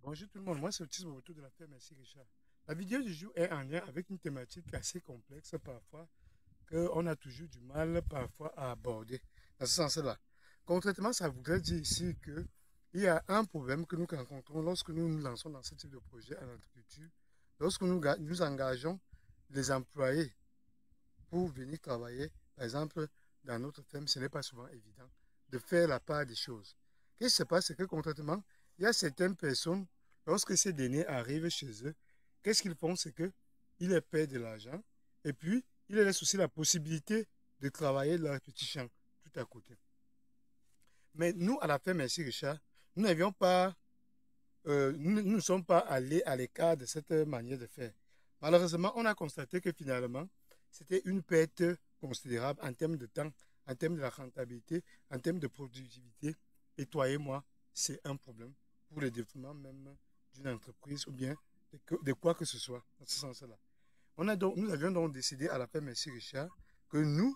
Bonjour tout le monde, moi c'est Otis Mobutu de la ferme Merci Richard. La vidéo du jour est en lien avec une thématique assez complexe parfois, qu'on a toujours du mal parfois à aborder dans ce sens-là. Concrètement, ça voudrait dire ici qu'il y a un problème que nous rencontrons lorsque nous nous lançons dans ce type de projet en agriculture, lorsque nous engageons les employés pour venir travailler, par exemple, dans notre ferme, ce n'est pas souvent évident de faire la part des choses. Qu'est-ce qui se passe? C'est que concrètement, il y a certaines personnes, lorsque ces données arrivent chez eux, qu'est-ce qu'ils font? C'est qu'ils les paient de l'argent et puis ils les laissent aussi la possibilité de travailler dans leur petit champ tout à côté. Mais nous, à la ferme Merci Richard, nous n'avions pas, nous ne sommes pas allés à l'écart de cette manière de faire. Malheureusement, on a constaté que finalement, c'était une perte considérable en termes de temps, en termes de la rentabilité, en termes de productivité. Et toi et moi, c'est un problème pour le développement même d'une entreprise ou bien de quoi que ce soit dans ce sens-là. Nous avions donc décidé à la fin, Merci Richard, que nous,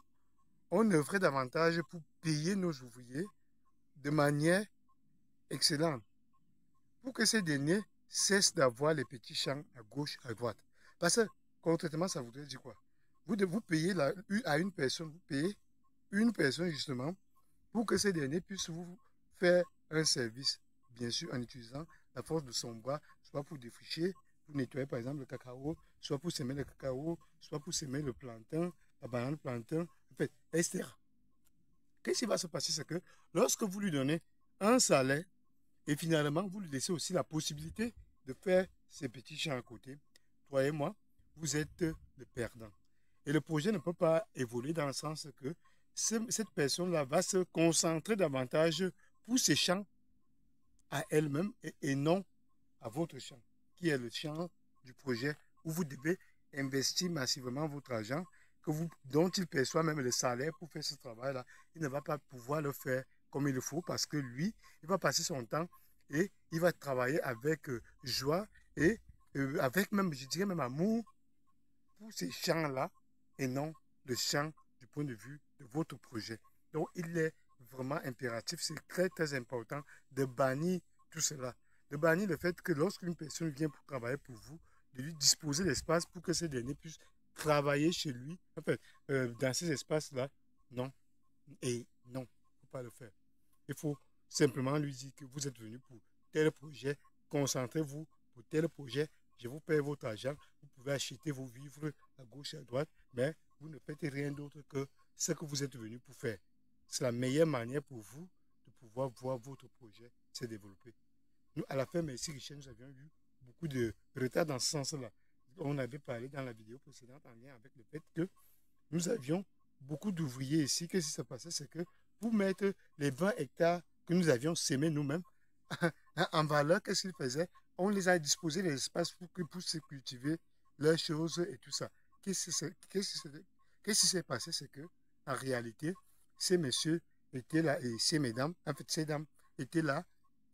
on œuvrait davantage pour payer nos ouvriers de manière excellente pour que ces derniers cessent d'avoir les petits champs à gauche, à droite. Parce que, concrètement, ça voudrait dire quoi? Vous payez à une personne, vous payez une personne justement pour que ces derniers puissent vous faire un service, bien sûr en utilisant la force de son bras, soit pour défricher, pour nettoyer par exemple le cacao, soit pour semer le cacao, soit pour semer le plantain, la banane plantain, en fait, etc. Qu'est-ce qui va se passer? C'est que lorsque vous lui donnez un salaire, et finalement, vous lui laissez aussi la possibilité de faire ses petits champs à côté. Toi et moi, vous êtes le perdant. Et le projet ne peut pas évoluer dans le sens que cette personne-là va se concentrer davantage pour ses champs à elle-même et non à votre champ, qui est le champ du projet où vous devez investir massivement votre argent, dont il perçoit même le salaire pour faire ce travail-là. Il ne va pas pouvoir le faire comme il le faut parce que lui, il va passer son temps et il va travailler avec joie et avec même, je dirais même amour pour ces champs-là et non le champ du point de vue de votre projet. Donc, il est vraiment impératif, c'est très très important de bannir tout cela. De bannir le fait que lorsqu'une personne vient pour travailler pour vous, de lui disposer l'espace pour que ces derniers puissent travailler chez lui. En fait, dans ces espaces-là, non. Et non, il ne faut pas le faire. Il faut simplement lui dire que vous êtes venu pour tel projet, concentrez-vous pour tel projet, je vous paye votre argent, vous pouvez acheter vos vivres à gauche et à droite, mais vous ne faites rien d'autre que ce que vous êtes venu pour faire. C'est la meilleure manière pour vous de pouvoir voir votre projet se développer. Nous, à la fin, merci Richard, nous avions eu beaucoup de retard dans ce sens-là. On avait parlé dans la vidéo précédente en lien avec le fait que nous avions beaucoup d'ouvriers ici. Qu'est-ce qui s'est passé? C'est que pour mettre les 20 hectares que nous avions semés nous-mêmes en valeur, qu'est-ce qu'ils faisaient? On les a disposés les espaces pour se cultiver leurs choses et tout ça. Qu'est-ce qui s'est passé? C'est que, en réalité, ces messieurs étaient là et ces mesdames, en fait, ces dames étaient là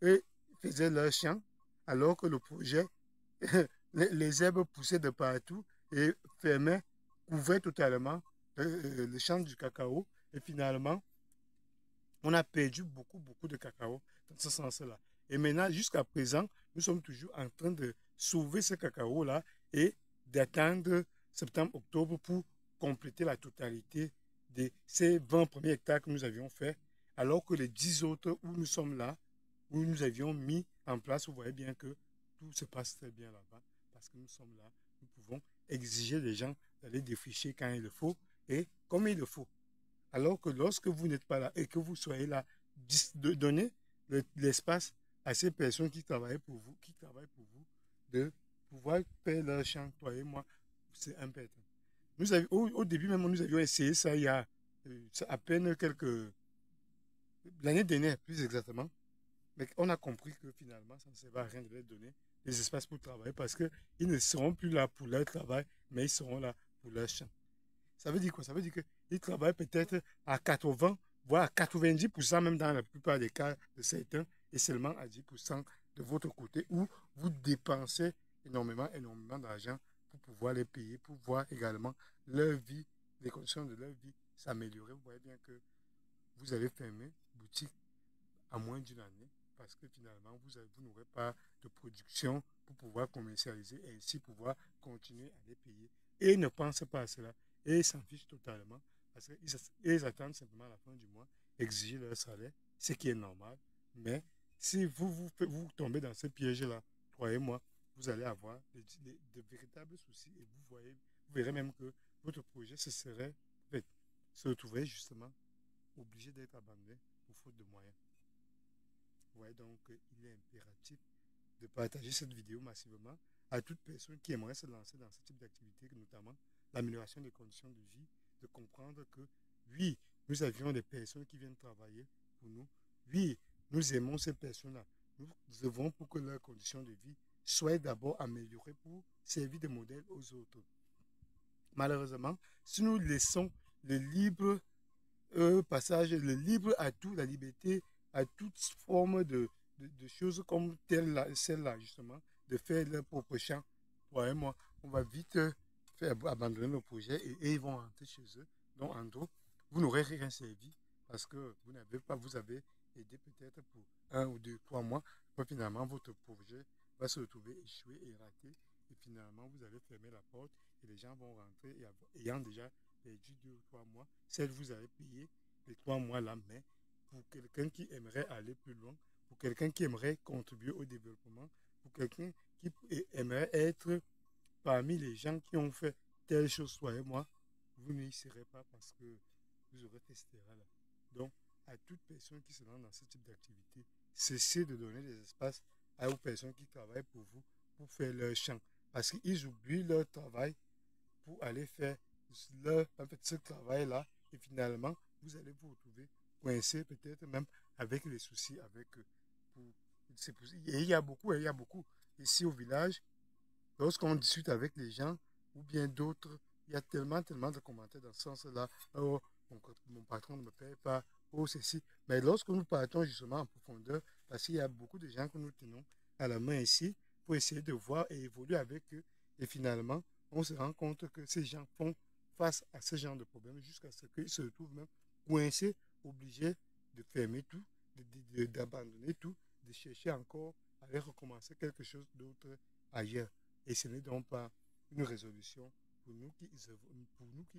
et faisaient leur champ, alors que le projet, les herbes poussaient de partout et fermaient, couvraient totalement le champ du cacao. Et finalement, on a perdu beaucoup, beaucoup de cacao dans ce sens-là. Et maintenant, jusqu'à présent, nous sommes toujours en train de sauver ce cacao-là et d'attendre septembre-octobre pour compléter la totalité de ces 20 premiers hectares que nous avions fait, alors que les 10 autres où nous sommes là, où nous avions mis en place, vous voyez bien que tout se passe très bien là-bas, parce que nous sommes là, nous pouvons exiger des gens d'aller défricher quand il le faut et comme il le faut. Alors que lorsque vous n'êtes pas là et que vous soyez là, de donner l'espace à ces personnes qui travaillent pour vous, de pouvoir faire leur champ, toi et moi, c'est important. Au début même, nous avions essayé ça il y a à peine l'année dernière, plus exactement. Mais on a compris que finalement, ça ne sert à rien de leur donner des espaces pour travailler parce qu'ils ne seront plus là pour leur travail, mais ils seront là pour leur champ. Ça veut dire quoi? Ça veut dire qu'ils travaillent peut-être à 80, voire à 90%, même dans la plupart des cas de certains, et seulement à 10% de votre côté, où vous dépensez énormément, énormément d'argent pour pouvoir les payer, pour voir également leur vie, les conditions de leur vie s'améliorer. Vous voyez bien que vous allez fermer boutique à moins d'une année parce que finalement, vous n'aurez pas de production pour pouvoir commercialiser et ainsi pouvoir continuer à les payer. Et ils ne pensent pas à cela et ils s'en fichent totalement parce qu'ils attendent simplement à la fin du mois exiger leur salaire, ce qui est normal. Mais si vous tombez dans ce piège-là, croyez-moi, vous allez avoir de véritables soucis et vous verrez même que votre projet se retrouverait justement obligé d'être abandonné pour faute de moyens. Vous voyez donc il est impératif de partager cette vidéo massivement à toute personne qui aimerait se lancer dans ce type d'activité, notamment l'amélioration des conditions de vie, de comprendre que oui, nous avions des personnes qui viennent travailler pour nous. Oui, nous aimons ces personnes-là. Nous devons pour que leurs conditions de vie soient d'abord améliorées pour servir de modèle aux autres. Malheureusement, si nous laissons le libre passage, le libre à tout, la liberté à toute forme de choses comme celle-là, justement, de faire leur propre champ, toi et moi, on va vite abandonner nos projets et ils vont rentrer chez eux. Donc, en gros, vous n'aurez rien servi parce que vous avez aidé peut-être pour 1 ou 2, 3 mois. Puis finalement, votre projet va se retrouver échoué et raté. Et finalement, vous allez fermer la porte et les gens vont rentrer et ayant déjà perdu 2 ou 3 mois. Celle vous avez payé les 3 mois là, mais pour quelqu'un qui aimerait aller plus loin, pour quelqu'un qui aimerait contribuer au développement, pour quelqu'un qui aimerait être parmi les gens qui ont fait telle chose, toi et moi, vous n'y serez pas parce que vous aurez fait cette erreur-là. Donc, à toute personne qui se lance dans ce type d'activité, cessez de donner des espaces aux personnes qui travaillent pour vous pour faire leur champ. Parce qu'ils oublient leur travail pour aller faire ce travail-là et finalement, vous allez vous retrouver coincé peut-être même avec les soucis avec eux. Et il y a beaucoup ici au village, lorsqu'on discute avec les gens ou bien d'autres, il y a tellement de commentaires dans ce sens-là. Oh, mon patron ne me paye pas, oh ceci. Mais lorsque nous partons justement en profondeur, parce qu'il y a beaucoup de gens que nous tenons à la main ici pour essayer de voir et évoluer avec eux, et finalement, on se rend compte que ces gens font face à ce genre de problème jusqu'à ce qu'ils se retrouvent même coincés, obligés de fermer tout, d'abandonner tout, de chercher encore à aller recommencer quelque chose d'autre ailleurs. Et ce n'est donc pas une résolution pour nous qui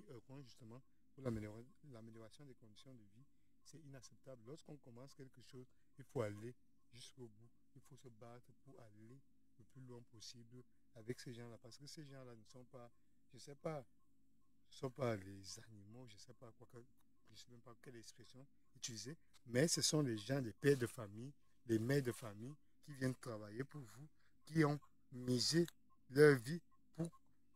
œuvrons justement pour l'amélioration des conditions de vie. C'est inacceptable. Lorsqu'on commence quelque chose, il faut aller jusqu'au bout. Il faut se battre pour aller le plus loin possible avec ces gens-là. Parce que ces gens-là ne sont pas, je ne sais pas, ce ne sont pas les animaux, je ne sais pas je ne sais même pas quelle expression utiliser, mais ce sont les gens, les pères de famille, les mères de famille qui viennent travailler pour vous, qui ont misé leur vie pour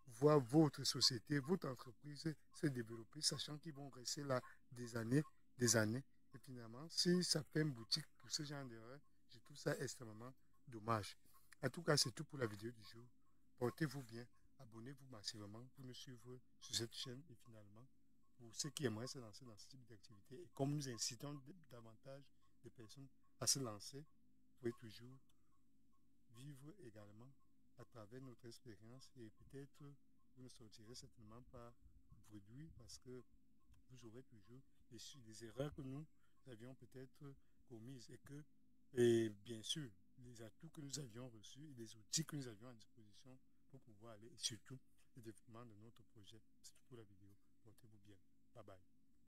voir votre société, votre entreprise se développer, sachant qu'ils vont rester là des années, des années. Et finalement, si ça fait une boutique pour ce genre d'erreur, je trouve ça extrêmement dommage. En tout cas, c'est tout pour la vidéo du jour. Portez-vous bien, abonnez-vous massivement pour nous suivre sur cette chaîne et finalement, pour ceux qui aimeraient se lancer dans ce type d'activité, et comme nous incitons davantage de personnes à se lancer, vous pouvez toujours vivre également à travers notre expérience et peut-être vous ne sortirez certainement pas bredouille parce que vous aurez toujours les erreurs que nous avions peut-être commises et bien sûr, les atouts que nous avions reçus et les outils que nous avions à disposition pour pouvoir aller et surtout le développement de notre projet. C'est tout pour la vidéo. Portez-vous bien. Bye bye.